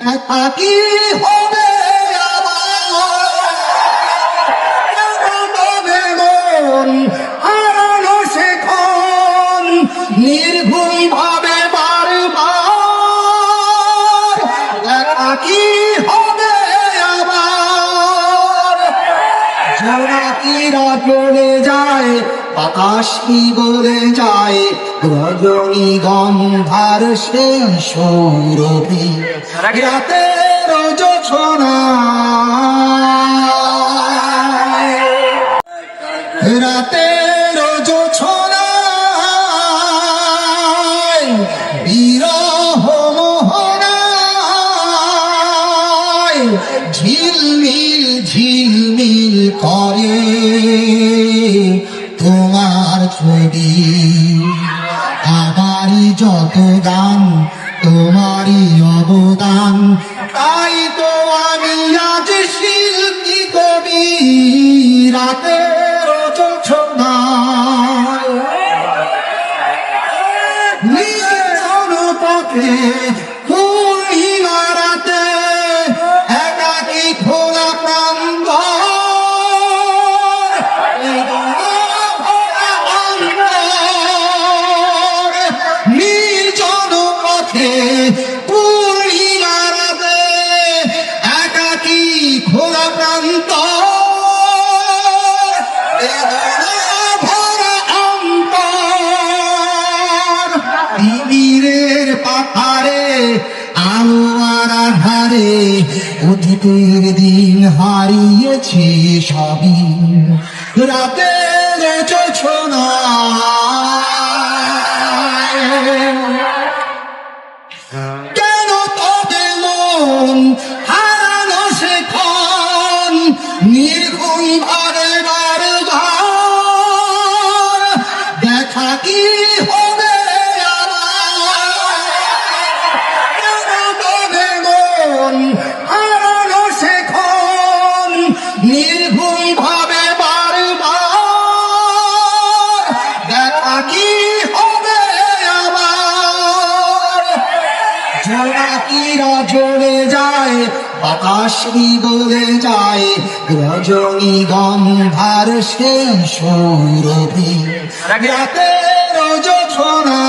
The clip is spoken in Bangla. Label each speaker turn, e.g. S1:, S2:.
S1: কি হবে মন হারানো সেখন নির্ভুল ভাবে বারবার কি হবে আবার জোনাকিরা চলে যায় বাতাস কি বলে যায় রজনী গন্ধার সেই সৌরভী রাতের জোছনা রাতের জোছনায় বিরহ মোহনায় ঝিলমিল ঝিলমিল করে তোমার ছবি আমারই যত গান তোমারই অবদান তাই তো আমি আজ শিল্পী কবি রাতের জোছনায় নির্জন পথে পূর্ণিমা রাতে একাকী খোলা প্রাঙ্গণ নির্জন পথে পূর্ণিমা রাতে একাকী খোলা প্রান্ত তিমিরের পাথারে আলো আর আধারে অতীতের দিন হারিয়েছি সবই রাতের জোছনায় কেন তবে মন হারানো সেখন নির্ঘুম ভাবে বারবার দেখা কি হবে কেন তবে মন হারানো সেখন নির্ঘুম ভাবে বারবার দেখা কি হবে আবার জোনাকিরা চলে যায় বাতাস কি বলে যায় রজনী গন্ধার সেই সৌরভী রাতের জোছনা